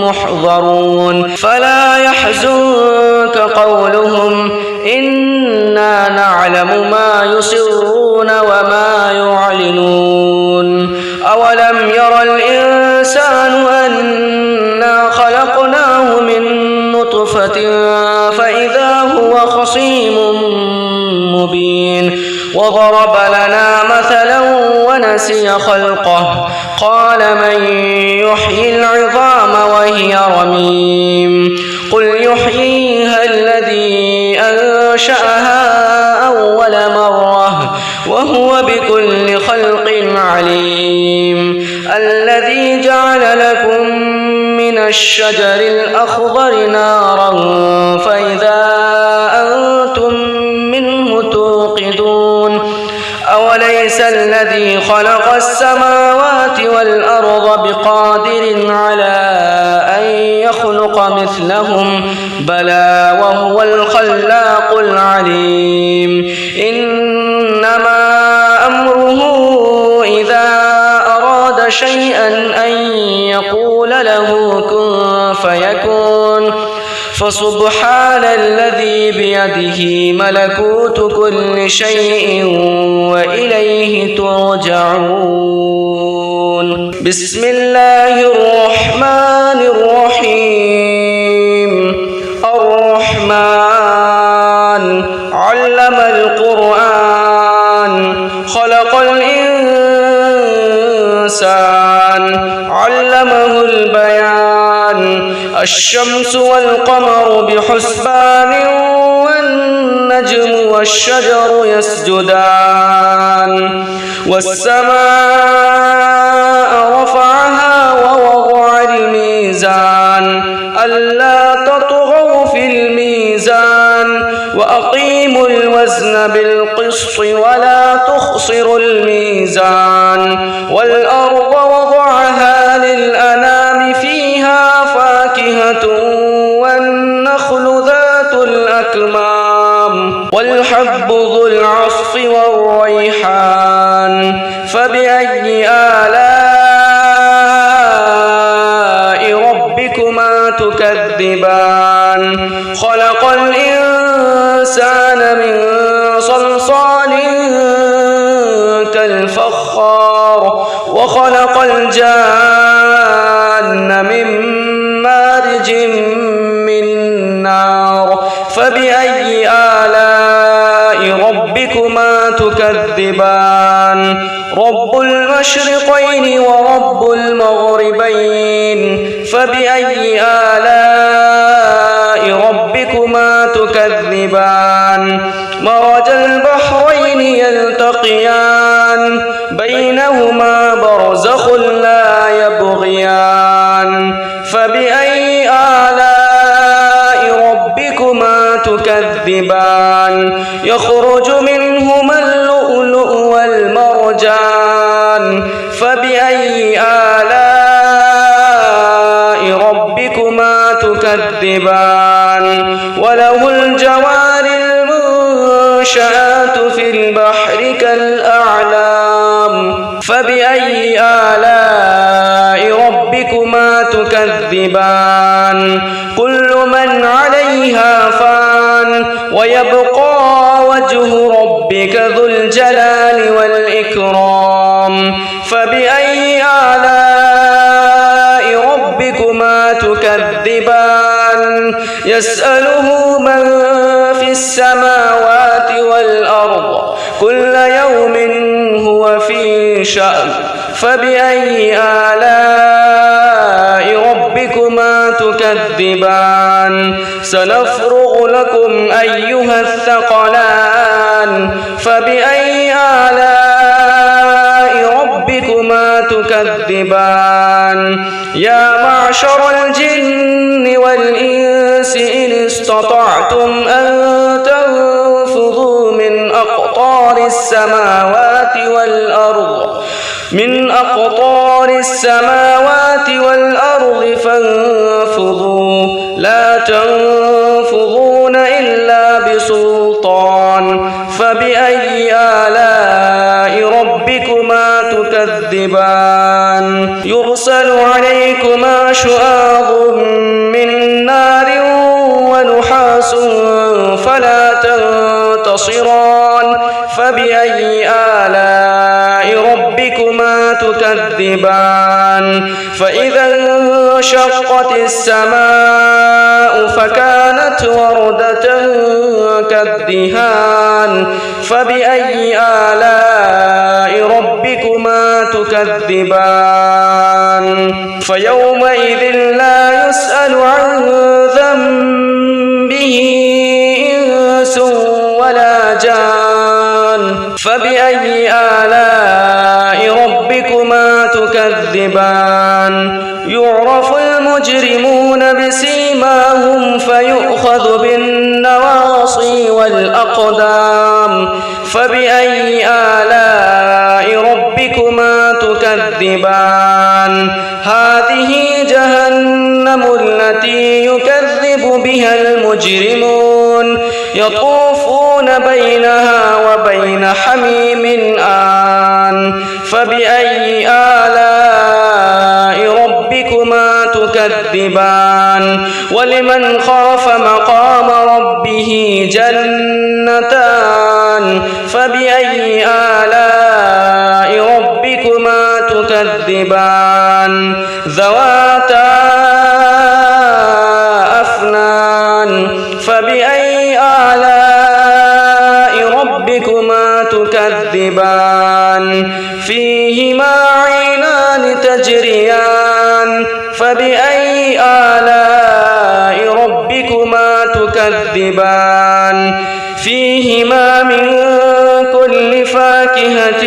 محضرون فلا يحزنك قولهم إنا نعلم ما يسرون وما يعلنون أولم ير الإنسان أنا خلقناه من نطفة فإذا هو خصيم مبين وضرب لنا مثلا ونسي خلقه قال من يحيي العظام وهي رميم قل يحييها الذي أنشأها أول مرة وهو بكل خلق عليم الذي جعل لكم من الشجر الأخضر نارا فإذا أنتم منه توقدون أوليس الذي خلق السماوات والأرض بقادر على أن يخلق مثلهم بلى وهو الخلاق العليم إنما أمره إذا أراد شيئا أن يقول له كن فيكون فسبحان الذي بيده ملكوت كل شيء وإليه ترجعون بسم الله الرحمن الرحيم الرحمن علم القرآن خلق الإنسان علمه البيان الشمس والقمر بحسبان والنجم والشجر يسجدان والسماء رفعها ووضع الميزان ألا تطغوا في الميزان وأقيموا الوزن بالقسط ولا تخسروا الميزان والأرض وضعها للأنام فيها فاكهة والنخل ذات الأكمام والحب ذو العصف والريحان فبأي آلاء ربكما تكذبان خلق الإنسان من صلصال كالفخار وخلق الجان من مارج من نار فبأي آلاء ربكما تكذبان رب المشرقين ورب المغربين فبأي آلاء ربكما تكذبان مرج البحرين يلتقيان بينهما برزخ لا يبغيان يخرج منهما اللؤلؤ والمرجان فبأي آلاء ربكما تكذبان وله الجوار المنشآت في البحر كالأعلام فبأي آلاء ربكما تكذبان كل من عليها فان ويبقى وجه ربك ذو الجلال والإكرام فبأي آلاء ربكما تكذبان يسأله من في السماوات والأرض كل يوم هو في شأن فبأي آلاء ربكما تكذبان سنفرغ لكم أيها الثقلان فبأي آلاء ربكما تكذبان يا معشر الجن والإنس إن استطعتم أن تنفذوا من أقطار السماوات والأرض فانفذوا لا تنفذون إلا بسلطان فبأي آلاء ربكما تكذبان يرسل عليكما شواظ من نار ونحاس فلا تنتصران فبأي آلاء ربكما تكذبان فإذا انشقت السماء فكانت وردة كالدهان فبأي آلاء ربكما تكذبان فيومئذ لا يسأل عن ذنبه إنس ولا جان فبأي آلاء ربكما تكذبان يعرف المجرمون بسيماهم فيؤخذ بالنواصي والأقدام فبأي آلاء ربكما تكذبان هذه جهنم التي يكذب بها المجرمون يطوفون بينها وبين حميم آن فبأي آلاء ربكما تكذبان ولمن خاف مقام ربه جنتان فبأي آلاء ربكما تكذبان ذواتا أفنان فبأي آلاء ربكما تكذبان فيهما عينان تجريان فبأي آلاء ربكما تكذبان فيهما من كل فاكهة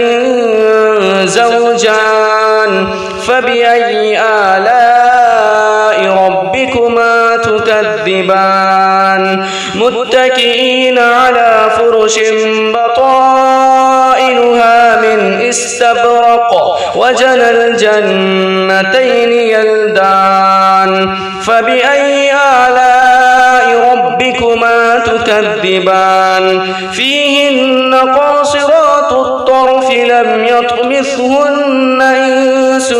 زوجان فبأي آلاء ربكما تكذبان متكئين على فرش بطائنها من استبرق وجنى الجنتين يلدان فبأي آلاء ربكما تكذبان فيهن قاصرات الطرف لم يطمثهن إنس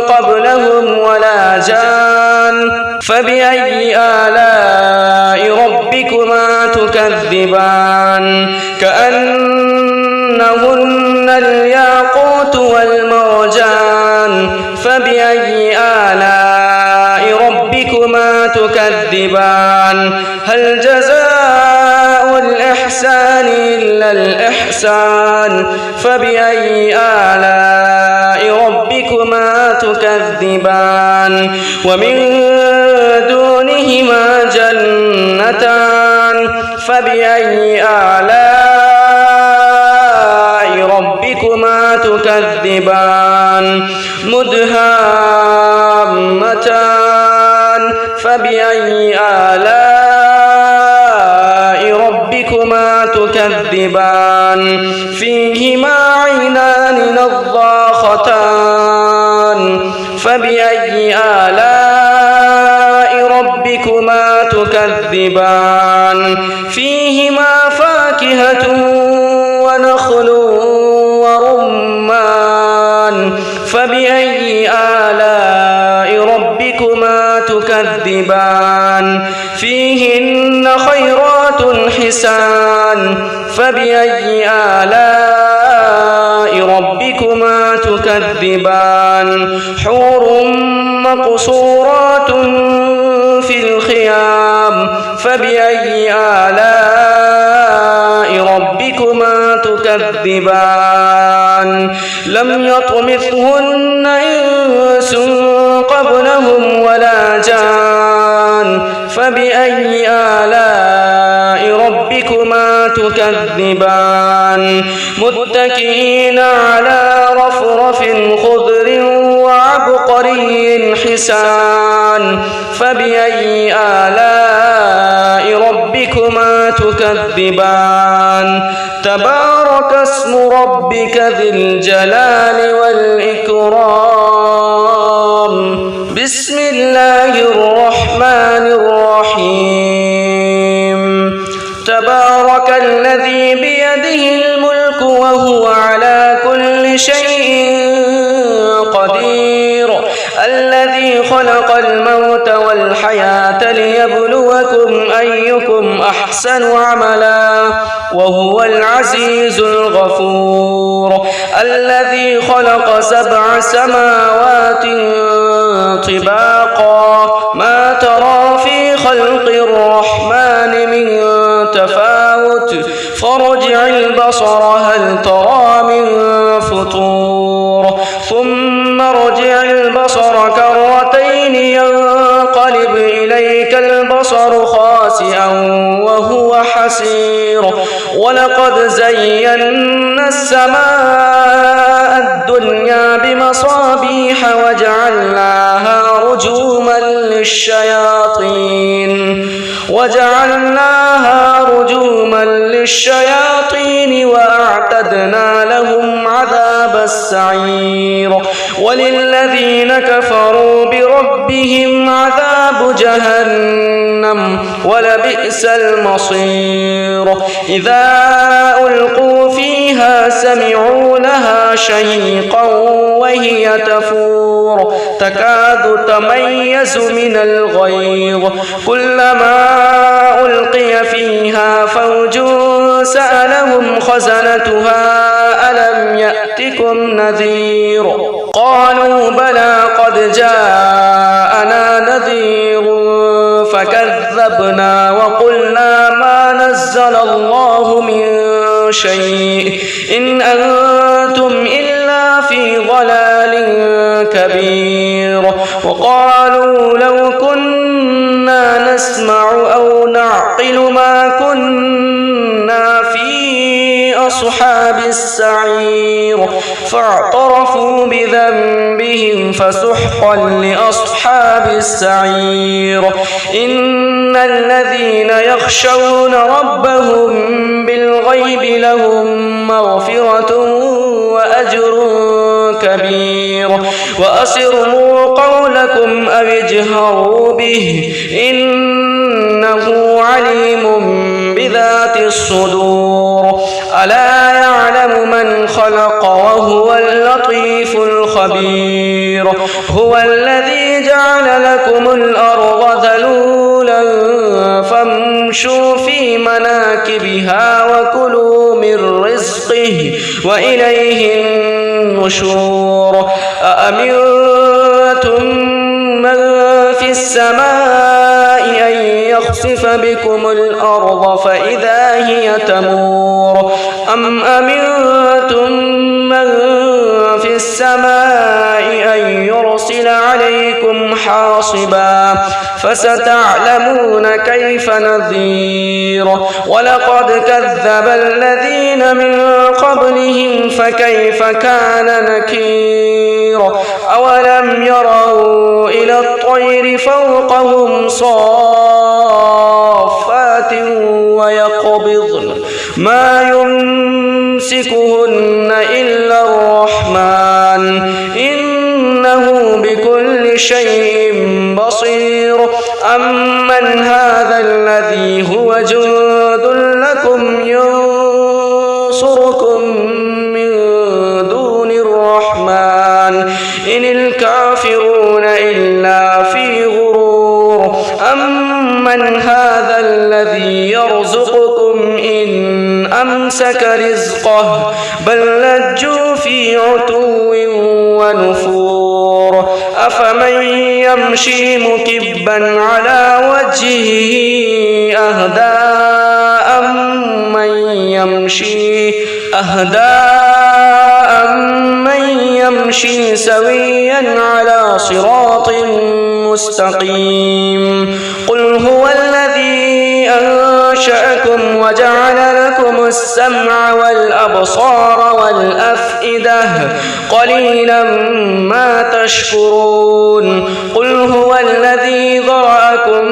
قبلهم ولا جان فبأي آلاء ربكما تكذبان كأنهن الياقوت والمرجان فبأي آلاء ربكما تكذبان هل جزاء الإحسان إلا الإحسان فبأي آلاء ربكما تكذبان ومن دونهما جنتان فبأي آلاء ربكما تكذبان مدهامتان فبأي آلاء ربكما تكذبان تكذبان فيهما عينان نضاختان فبأي آلاء ربكما تكذبان فيهما فاكهة ونخل ورمان فبأي آلاء ربكما تكذبان فيهن خيرات حسان فبأي آلاء ربكما تكذبان حور مقصورات في الخيام فبأي آلاء ربكما تكذبان لم يطمثهن إنس قبلهم ولا جان فبأي آلاء ربكما تكذبان متكئين على رفرف خضر وعبقري حسان فبأي آلاء ربكما تكذبان تبارك اسم ربك ذي الجلال والإكرام بسم الله الرحمن الرحيم تبارك الذي بيده الملك وهو على كل شيء قدير الذي خلق الموت والحياة ليبلوكم أيكم أحسن عملا وهو العزيز الغفور الذي خلق 7 سماوات طباقا ما ترى في خلق الرحمن من تفاوت فارجع البصر هل ترى من فطور ثم ارجع البصر كرتين ينقلب إليك البصر خاسئا وهو حسير ولقد زينا السماء الدنيا بمصابيح وجعلناها رجوما للشياطين وأعتدنا لهم عذاب السعير وللذين كفروا بربهم عذاب جهنم ولبئس المصير إذا ألقوا فيها سمعوا لها شهيقا وهي تفور تكاد تميز من الغيظ كلما ألقي فيها فوج سألهم خزنتها ألم يأتكم نذير قالوا بلى قد جاءنا نذير فكذبنا وقلنا ما نزل الله من شيء إن أنتم إلا في ضلال كبير وقالوا لو كنا نسمع أو نعقل ما كنا في أصحاب السعير فاعترفوا بذنبهم فسحقا لأصحاب السعير إن الذين يخشون ربهم بالغيب لهم مغفرة وأجر كبير وأسروا قولكم أو اجهروا به إنه عليم بذات الصدور ألا يعلم من خلق وهو اللطيف الخبير هو الذي جعل لكم الأرض ذلولا فامشوا في مناكبها وكلوا من رزقه وإليه النشور أأمنتم من في السماء أن يخسف بكم الأرض فإذا هي تمور أم أمنتم من في السماء أن يرسل عليكم حاصبا فستعلمون كيف نذير ولقد كذب الذين من قبلهم فكيف كان نكير أولم يروا إلى الطير فوقهم صافات ويقبضن ما إنه بكل شيء بصير أمن هذا الذي هو جند لكم ينصركم من دون الرحمن إن الكافرون إلا في غرور أمن هذا الذي يرزقكم إن أمسك رزقه بل لجوا في عتو ونفور أفمن يمشي مكبا على وجهه أهدى أمن يمشي سويا على صراط مستقيم قل هو الذي أنشأكم وجعل لكم السمع والأبصار والأفئدة قليلا ما تشكرون قل هو الذي ذرأكم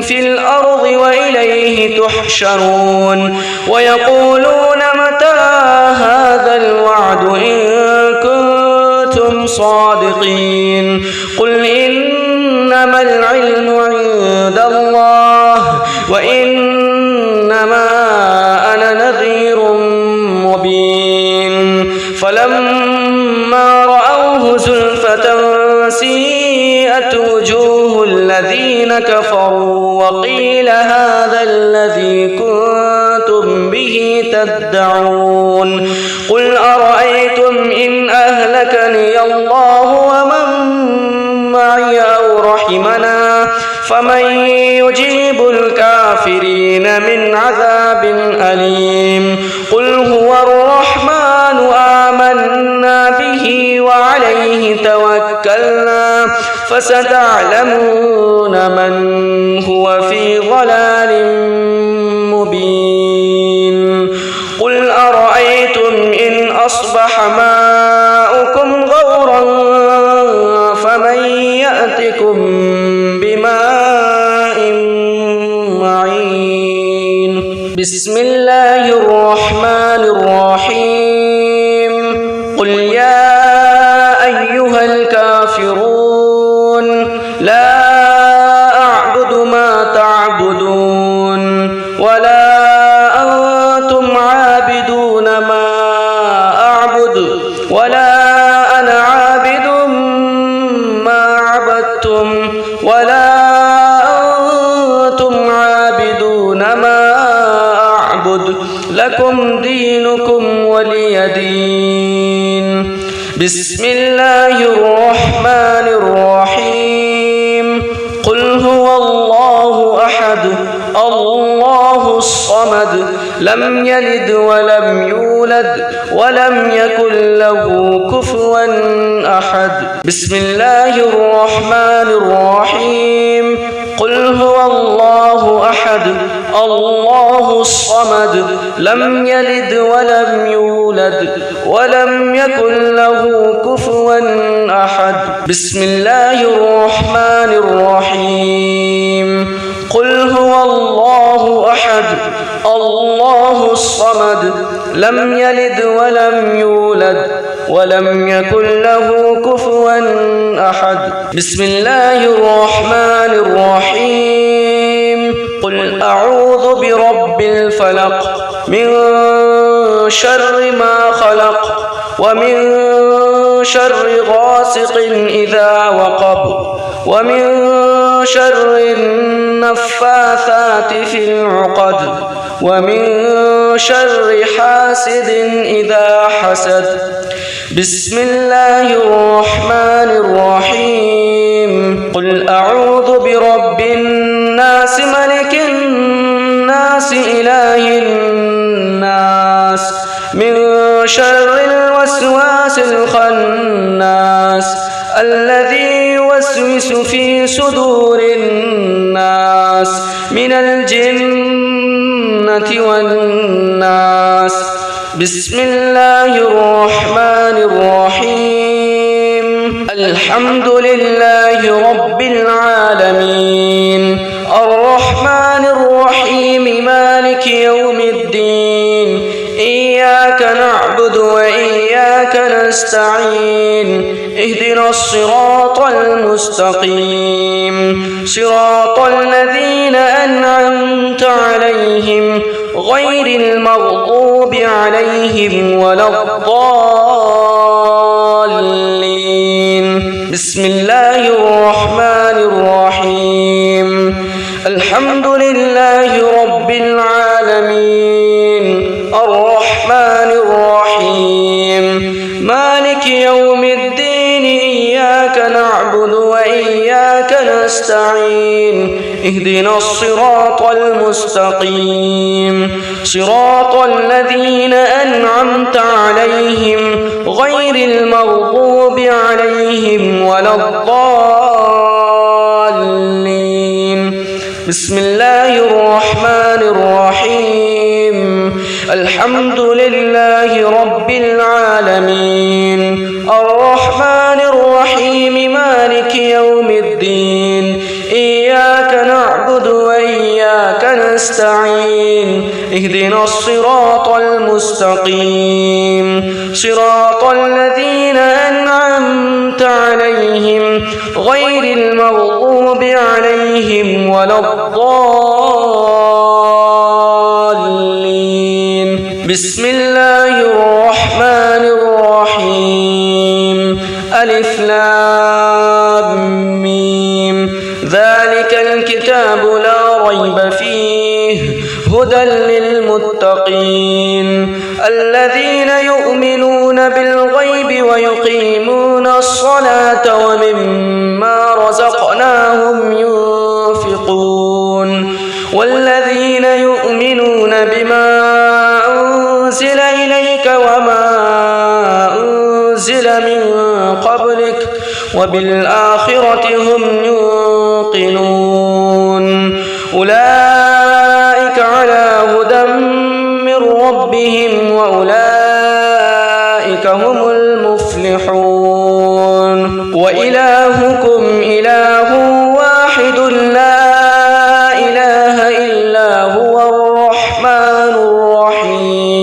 في الأرض وإليه تحشرون ويقولون متى هذا الوعد إن كنتم صادقين قل إنما العلم عند الله وإنما أنا نذير مبين فلما رأوه زلفة سيئت وجوه الذين كفروا وقيل هذا الذي كنتم به تدعون قل أرأيتم إن أهلكني الله ومن معي أو رحمنا فمن يجيب الكافرين من عذاب أليم قل هو الرحمن آمنا به وعليه توكلنا فستعلمون من هو في ضلال مبين قل أرأيتم إن أصبح ماؤكم غورا فمن يأتكم بماء معين بسم الله الرحمن الرحيم قل يا أيها الكافرون لا أعبد ما تعبدون ولا أنتم عابدون ما أعبد ولا أنا عابد ما عبدتم ولا أنتم عابدون ما أعبد لكم دينكم ولي دين بسم الله الرحمن الرحيم قل هو الله أحد الله الصمد لم يلد ولم يولد ولم يكن له كفوا أحد بسم الله الرحمن الرحيم قل هو الله أحد الله الصمد لم يلد ولم يولد ولم يكن له كفوا أحد بسم الله الرحمن الرحيم قل هو الله أحد الله الصمد لم يلد ولم يولد ولم يكن له كفوا أحد بسم الله الرحمن الرحيم قل أعوذ برب الفلق من شر ما خلق ومن شر غاسق إذا وقب ومن شر النفاثات في العقد ومن شر حاسد إذا حسد بسم الله الرحمن الرحيم قل أعوذ برب الناس ملك الناس إله الناس من شر الوسواس الخناس الذي يوسوس في صدور الناس من الجنة والناس بسم الله الرحمن الرحيم الحمد لله رب العالمين الرحمن الرحيم مالك يوم الدين إياك نعبد وإياك نستعين نستعين اهدنا الصراط المستقيم صراط الذين أنعمت عليهم غير المغضوب عليهم ولا الضالين. بسم الله الرحمن الرحيم الحمد لله رب العالمين الرحمن الرحيم مالك يوم الدين إياك نعبد وإياك نستعين اهدنا الصراط المستقيم صراط الذين أنعمت عليهم غير المغضوب عليهم ولا الضالين. بسم الله الرحمن الرحيم الحمد لله رب العالمين الرحمن الرحيم مالك يوم الدين إياك نعبد وإياك نستعين اهدنا الصراط المستقيم صراط الذين أنعمت عليهم غير المغضوب عليهم ولا الضالين. بسم الله الرحمن الرحيم ألف لام ميم ذلك الكتاب لا ريب فيه هدى للمتقين الذين يؤمنون بالغيب ويقيمون الصلاة ومما رزقناهم ينفقون والذين يؤمنون بما أنزل إليك وما أنزل من قبلك وبالآخرة هم يوقنون أولئك على هدى من ربهم وأولئك هم المفلحون وإلهكم إله واحد لا إله إلا هو الرحمن الرحيم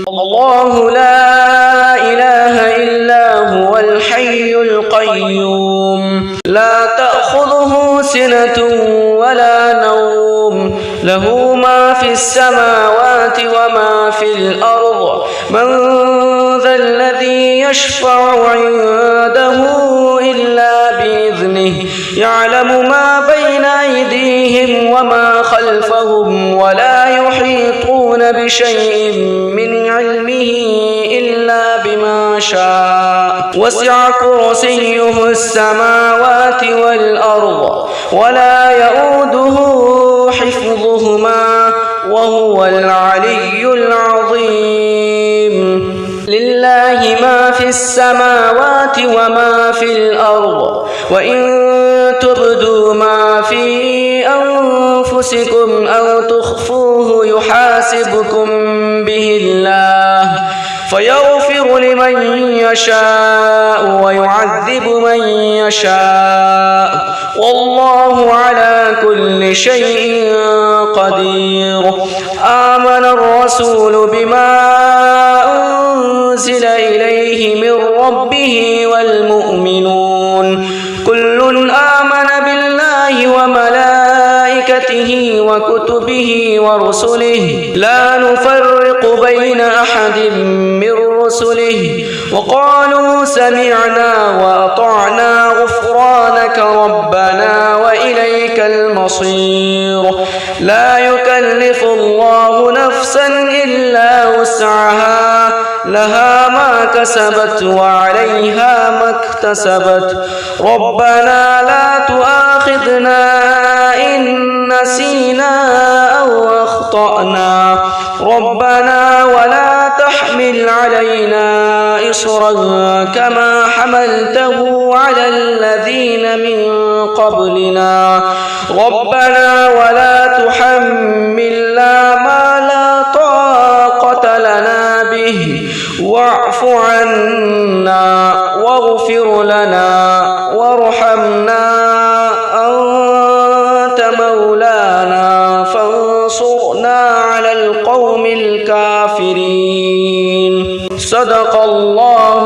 الله لا إله إلا هو الحي القيوم لا تأخذه سنة ولا نوم له ما في السماوات وما في الأرض من ذا الذي يشفع عنده إلا بإذنه يعلم ما بين أيديهم وما خلفهم ولا يحيطون بشيء من علمه إلا بما شاء وسع كرسيه السماوات والأرض ولا يؤوده حفظهما وهو العلي العظيم لله ما في السماوات وما في الأرض وإن تبدوا ما في أنفسكم أو تخفوه يحاسبكم به الله فيغفر لمن يشاء ويعذب من يشاء والله على كل شيء قدير. آمن الرسول بما أنزل إليه من ربه والمؤمنون كل آمن بالله وملائكته وكتبه ورسله لا نفرق بين أحد من رسله وقالوا سمعنا وأطعنا غفرانك ربنا وإليك المصير. لا يكلف الله نفسا إلا وسعها لها ما كسبت وعليها ما اكتسبت ربنا لا تؤاخذنا إن نسينا أو أخطأنا ربنا ولا تحمل علينا إصرا كما حملته على الذين من قبلنا ربنا ولا تحملنا ما لا طاقة لنا به واعف عنا واغفر لنا وارحمنا أنت مولانا فانصرنا على القوم الكافرين. صدق الله